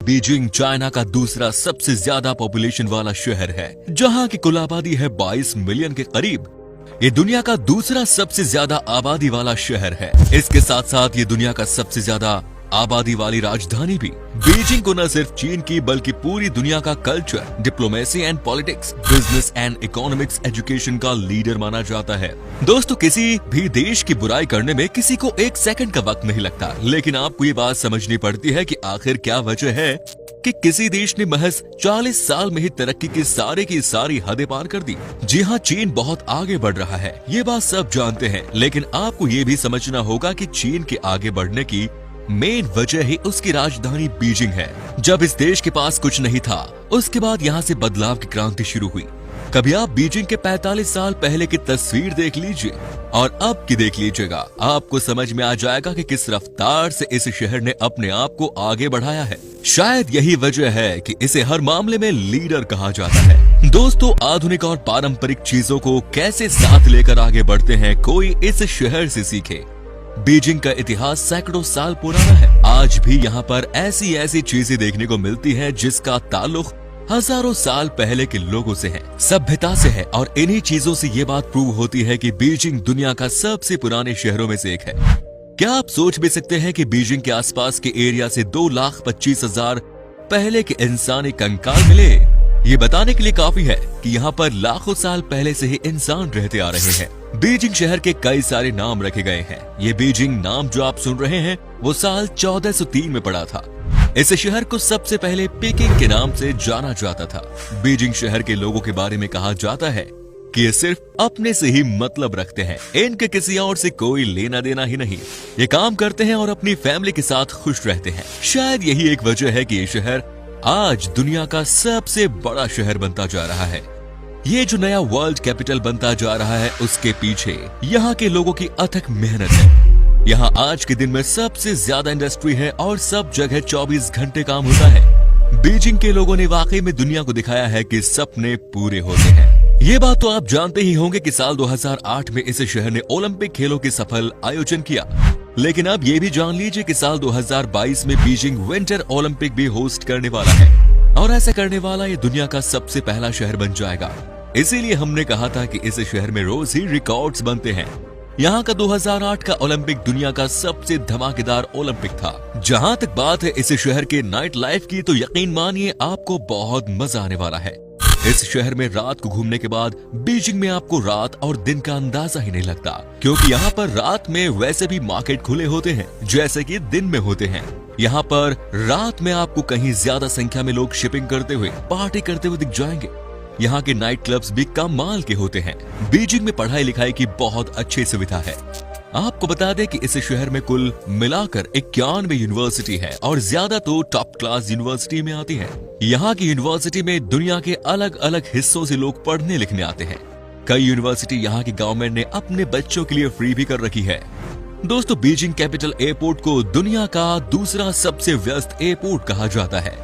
Beijing China का दूसरा सबसे ज्यादा पॉपुलेशन वाला शहर है, जहां की कुल आबादी है 22 मिलियन के करीब। ये दुनिया का दूसरा सबसे ज्यादा आबादी वाला शहर है। इसके साथ साथ ये दुनिया का सबसे ज्यादा आबादी वाली राजधानी भी। बीजिंग को न सिर्फ चीन की बल्कि पूरी दुनिया का culture, diplomacy and politics, business and economics, education का लीडर माना जाता है। दोस्तों, किसी भी देश की बुराई करने में किसी को एक सेकंड का वक्त नहीं लगता, लेकिन आपको ये बात समझनी पड़ती है कि आखिर क्या वजह है कि किसी देश ने महज 40 साल में ही तरक्की की सारी हदें पार कर दी। जी हाँ, चीन बहुत आगे बढ़ रहा है, ये बात सब जानते हैं, लेकिन आपको ये भी समझना होगा कि चीन के आगे बढ़ने की मेन वजह ही उसकी राजधानी बीजिंग है। जब इस देश के पास कुछ नहीं था, उसके बाद यहाँ से बदलाव की क्रांति शुरू हुई। कभी आप बीजिंग के 45 साल पहले की तस्वीर देख लीजिए और अब की देख लीजिएगा, आपको समझ में आ जाएगा कि किस रफ्तार से इस शहर ने अपने आप को आगे बढ़ाया है। शायद यही वजह है कि इसे हर मामले में लीडर कहा जाता है। दोस्तों, आधुनिक और पारंपरिक चीजों को कैसे साथ लेकर आगे बढ़ते हैं, कोई इस शहर से सीखे। बीजिंग का इतिहास सैकड़ों साल पुराना है। आज भी यहाँ पर ऐसी चीजें देखने को मिलती हैं जिसका ताल्लुक हजारों साल पहले के लोगों से है, सभ्यता से है, और इन्हीं चीजों से ये बात प्रूव होती है कि बीजिंग दुनिया का सबसे पुराने शहरों में से एक है। क्या आप सोच भी सकते हैं कि बीजिंग के आसपास के एरिया से 2,25,000 पहले के इंसानी कंकाल मिले? ये बताने के लिए काफी है कि यहाँ पर लाखों साल पहले से ही इंसान रहते आ रहे हैं। बीजिंग शहर के कई सारे नाम रखे गए हैं। ये बीजिंग नाम जो आप सुन रहे हैं वो साल 1403 में पड़ा था। इस शहर को सबसे पहले पेकिंग के नाम से जाना जाता था। बीजिंग शहर के लोगों के बारे में कहा जाता है कि ये सिर्फ अपने से ही मतलब रखते हैं, इनके किसी और से कोई लेना देना ही नहीं। ये काम करते हैं और अपनी फैमिली के साथ खुश रहते हैं। शायद यही एक वजह है कि ये शहर आज दुनिया का सबसे बड़ा शहर बनता जा रहा है। ये जो नया वर्ल्ड कैपिटल बनता जा रहा है, उसके पीछे यहाँ के लोगों की अथक मेहनत है। यहाँ आज के दिन में सबसे ज्यादा इंडस्ट्री है और सब जगह 24 घंटे काम होता है। बीजिंग के लोगों ने वाकई में दुनिया को दिखाया है कि सपने पूरे होते हैं। ये बात तो आप जानते ही होंगे कि साल 2008 में इस शहर ने ओलंपिक खेलों के सफल आयोजन किया। लेकिन अब ये भी जान लीजिए कि साल 2022 में बीजिंग विंटर ओलंपिक भी होस्ट करने वाला है, और ऐसा करने वाला ये दुनिया का सबसे पहला शहर बन जाएगा। इसीलिए हमने कहा था कि इस शहर में रोज ही रिकॉर्ड्स बनते हैं। यहाँ का 2008 का ओलंपिक दुनिया का सबसे धमाकेदार ओलंपिक था। जहाँ तक बात है इस शहर के नाइट लाइफ की, तो यकीन मानिए आपको बहुत मजा आने वाला है। इस शहर में रात को घूमने के बाद बीजिंग में आपको रात और दिन का अंदाजा ही नहीं लगता, क्योंकि यहाँ पर रात में वैसे भी मार्केट खुले होते हैं जैसे कि दिन में होते हैं। यहाँ पर रात में आपको कहीं ज्यादा संख्या में लोग शिपिंग करते हुए, पार्टी करते हुए दिख जाएंगे। यहाँ के नाइट क्लब्स भी कमाल के होते हैं। बीजिंग में पढ़ाई लिखाई की बहुत अच्छी सुविधा है। आपको बता दें कि इस शहर में कुल मिलाकर 91 यूनिवर्सिटी है और ज्यादा तो टॉप क्लास यूनिवर्सिटी में आती है। यहाँ की यूनिवर्सिटी में दुनिया के अलग अलग हिस्सों से लोग पढ़ने लिखने आते हैं। कई यूनिवर्सिटी यहाँ की गवर्नमेंट ने अपने बच्चों के लिए फ्री भी कर रखी है। दोस्तों, बीजिंग कैपिटल एयरपोर्ट को दुनिया का दूसरा सबसे व्यस्त एयरपोर्ट कहा जाता है।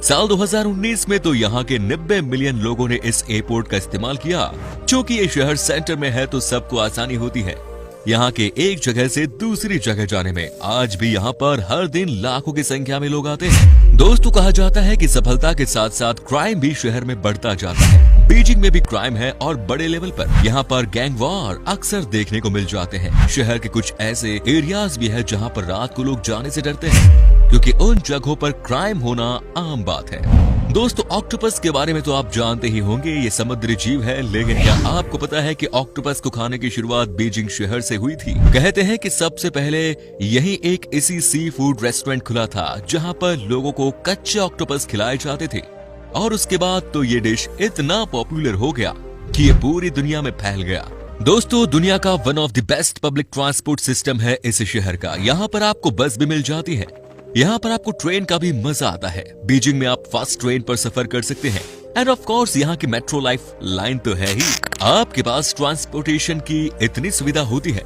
साल 2019 में तो यहाँ के 90 मिलियन लोगों ने इस एयरपोर्ट का इस्तेमाल किया। क्योंकि ये शहर सेंटर में है तो सबको आसानी होती है यहाँ के एक जगह से दूसरी जगह जाने में। आज भी यहाँ पर हर दिन लाखों की संख्या में लोग आते हैं। दोस्तों, कहा जाता है कि सफलता के साथ साथ क्राइम भी शहर में बढ़ता जाता है। बीजिंग में भी क्राइम है और बड़े लेवल पर। यहाँ पर गैंग वॉर अक्सर देखने को मिल जाते हैं। शहर के कुछ ऐसे एरियाज भी है जहाँ पर रात को लोग जाने से डरते हैं, क्योंकि उन जगहों पर क्राइम होना आम बात है। दोस्तों, ऑक्टोपस के बारे में तो आप जानते ही होंगे, ये समुद्री जीव है। लेकिन क्या आपको पता है कि ऑक्टोपस को खाने की शुरुआत बीजिंग शहर से हुई थी? कहते हैं कि सबसे पहले यही एक इसी सी फूड रेस्टोरेंट खुला था जहां पर लोगों को कच्चे ऑक्टोपस खिलाए जाते थे, और उसके बाद तो ये डिश इतना पॉपुलर हो गया कि ये पूरी दुनिया में फैल गया। दोस्तों, दुनिया का one of the best public transport system है इस शहर का। यहाँ पर आपको बस भी मिल जाती है। यहाँ पर आपको ट्रेन का भी मजा आता है। बीजिंग में आप फास्ट ट्रेन पर सफर कर सकते हैं। एंड ऑफ कोर्स यहाँ की मेट्रो लाइफ लाइन तो है ही। आपके पास ट्रांसपोर्टेशन की इतनी सुविधा होती है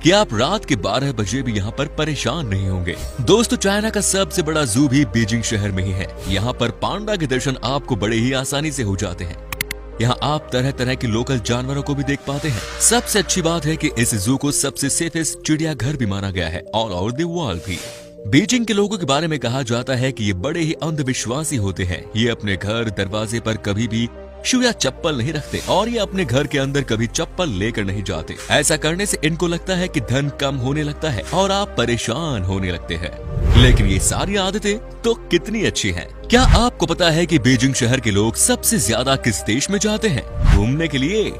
कि आप रात के 12 बजे भी यहाँ पर परेशान नहीं होंगे। दोस्तों, चाइना का सबसे बड़ा जू भी बीजिंग शहर में ही है। यहाँ पर पांडा के दर्शन आपको बड़े ही आसानी से हो जाते हैं। यहाँ आप तरह तरह के लोकल जानवरों को भी देख पाते हैं। सबसे अच्छी बात है कि इस जू को सबसे सेफेस्ट चिड़ियाघर भी माना गया है ऑल ओवर द वर्ल्ड भी। बीजिंग के लोगों के बारे में कहा जाता है कि ये बड़े ही अंधविश्वासी होते हैं। ये अपने घर दरवाजे पर कभी भी शू या चप्पल नहीं रखते और ये अपने घर के अंदर कभी चप्पल लेकर नहीं जाते। ऐसा करने से इनको लगता है कि धन कम होने लगता है और आप परेशान होने लगते हैं। लेकिन ये सारी आदतें तो कितनी अच्छी हैं। क्या आपको पता है कि बीजिंग शहर के लोग सबसे ज्यादा किस देश में जाते हैं घूमने के लिए?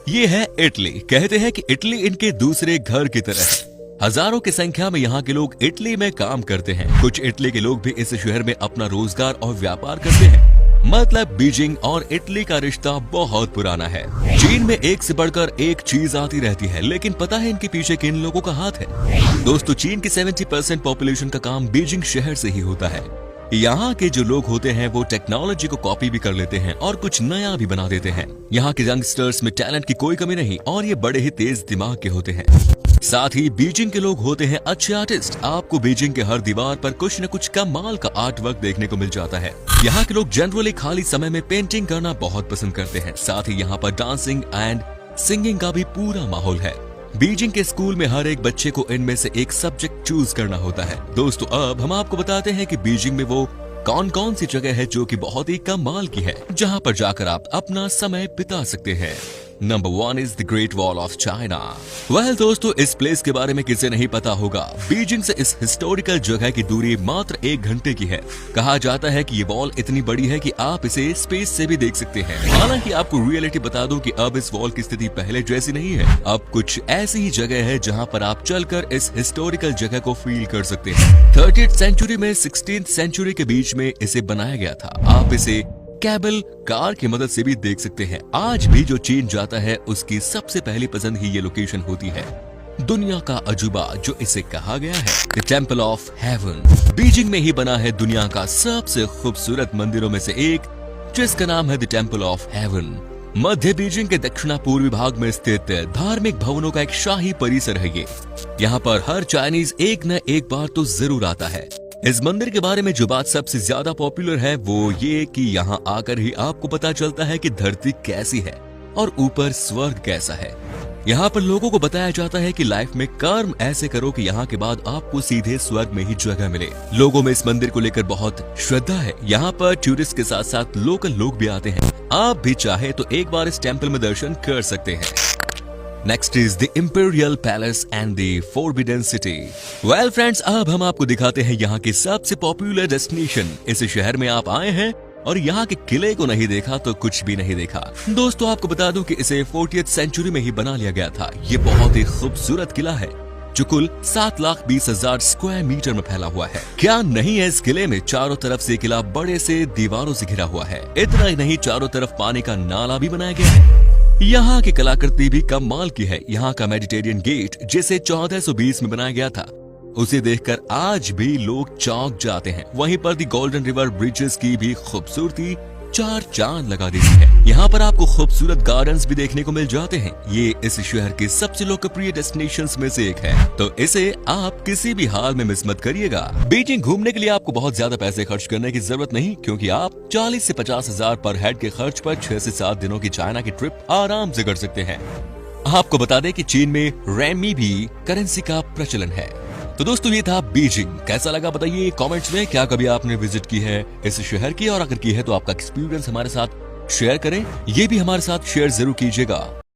ये है इटली। कहते हैं कि इटली इनके दूसरे घर की तरह है। हजारों की संख्या में यहाँ के लोग इटली में काम करते हैं। कुछ इटली के लोग भी इस शहर में अपना रोजगार और व्यापार करते हैं। मतलब बीजिंग और इटली का रिश्ता बहुत पुराना है। चीन में एक से बढ़कर एक चीज आती रहती है, लेकिन पता है इनके पीछे किन लोगों का हाथ है? दोस्तों, चीन की 70% पॉपुलेशन का काम बीजिंग शहर से ही होता है। यहाँ के जो लोग होते हैं वो टेक्नोलॉजी को कॉपी भी कर लेते हैं और कुछ नया भी बना देते हैं। यहाँ के यंगस्टर्स में टैलेंट की कोई कमी नहीं और ये बड़े ही तेज दिमाग के होते हैं। साथ ही बीजिंग के लोग होते हैं अच्छे आर्टिस्ट। आपको बीजिंग के हर दीवार पर कुछ न कुछ कमाल का आर्ट वर्क देखने को मिल जाता है। यहाँ के लोग जनरली खाली समय में पेंटिंग करना बहुत पसंद करते हैं। साथ ही यहाँ पर डांसिंग एंड सिंगिंग का भी पूरा माहौल है। बीजिंग के स्कूल में हर एक बच्चे को इनमें से एक सब्जेक्ट चूज करना होता है। दोस्तों, अब हम आपको बताते हैं कि बीजिंग में वो कौन कौन सी जगह है जो कि बहुत ही कमाल की है, जहां पर जाकर आप अपना समय बिता सकते हैं। Number 1 is the great wall of China. Well दोस्तों, इस प्लेस के बारे में किसे नहीं पता होगा। बीजिंग से इस हिस्टोरिकल जगह की दूरी मात्र 1 घंटे की है। कहा जाता है कि ये वॉल इतनी बड़ी है कि आप इसे स्पेस से भी देख सकते हैं। हालांकि आपको रियलिटी बता दूं कि अब इस वॉल की स्थिति पहले जैसी नहीं है। अब कुछ ऐसी ही जगह है जहाँ पर आप चलकर इस हिस्टोरिकल जगह को फील कर सकते हैं। 30th सेंचुरी में 16th सेंचुरी के बीच में इसे बनाया गया था। आप इसे केबल कार की मदद से भी देख सकते हैं। आज भी जो चीन जाता है उसकी सबसे पहली पसंद ही ये लोकेशन होती है। दुनिया का अजूबा जो इसे कहा गया है, the temple of haven, Beijing में ही बना है दुनिया का सबसे खूबसूरत मंदिरों में से एक, जिसका नाम है the temple of haven. Madhya Beijing के दक्षिण पूर्वी भाग में स्थित धार्मिक भवनों का एक शाही परिसर है ये। यहाँ पर हर चाइनीज एक न एक बार तो जरूर आता है। इस मंदिर के बारे में जो बात सबसे ज्यादा पॉपुलर है वो ये कि यहाँ आकर ही आपको पता चलता है कि धरती कैसी है और ऊपर स्वर्ग कैसा है। यहाँ पर लोगों को बताया जाता है कि लाइफ में कर्म ऐसे करो कि यहाँ के बाद आपको सीधे स्वर्ग में ही जगह मिले। लोगों में इस मंदिर को लेकर बहुत श्रद्धा है। यहाँ पर टूरिस्ट के साथ साथ लोकल लोग भी आते हैं। आप भी चाहे तो एक बार इस टेम्पल में दर्शन कर सकते हैं। Next is the imperial palace and the forbidden city. Well friends, अब हम आपको दिखाते हैं यहाँ की सबसे पॉपुलर डेस्टिनेशन। इस शहर में आप आए हैं और यहाँ के किले को नहीं देखा तो कुछ भी नहीं देखा। दोस्तों, आपको बता दूं कि इसे 40th सेंचुरी में ही बना लिया गया था। ये बहुत ही खूबसूरत किला है जो कुल 7,20,000 स्क्वायर मीटर में फैला हुआ है। क्या नहीं है इस किले में? चारों तरफ से किला बड़े से दीवारों से घिरा हुआ है। इतना ही नहीं, चारों तरफ पानी का नाला भी बनाया गया है। यहाँ की कलाकृति भी कमाल की है। यहाँ का मेडिटेरियन गेट जिसे 1420 में बनाया गया था, उसे देखकर आज भी लोग चौंक जाते हैं। वहीं पर दी गोल्डन रिवर ब्रिजेस की भी खूबसूरती 4 चांद लगा देती है। यहाँ पर आपको खूबसूरत गार्डन्स भी देखने को मिल जाते हैं। ये इस शहर के सबसे लोकप्रिय डेस्टिनेशंस में से एक है, तो इसे आप किसी भी हाल में मिस मत करिएगा। बीजिंग घूमने के लिए आपको बहुत ज्यादा पैसे खर्च करने की जरूरत नहीं, क्योंकि आप 40 से 50 हजार पर हेड के खर्च पर 6 से 7 दिनों की चाइना की ट्रिप आराम से कर सकते हैं। आपको बता दें कि चीन में रेनमी भी करेंसी का प्रचलन है। तो दोस्तों, ये था बीजिंग। कैसा लगा बताइए कमेंट्स में। क्या कभी आपने विजिट की है इस शहर की, और अगर की है तो आपका एक्सपीरियंस हमारे साथ शेयर करें। ये भी हमारे साथ शेयर जरूर कीजिएगा।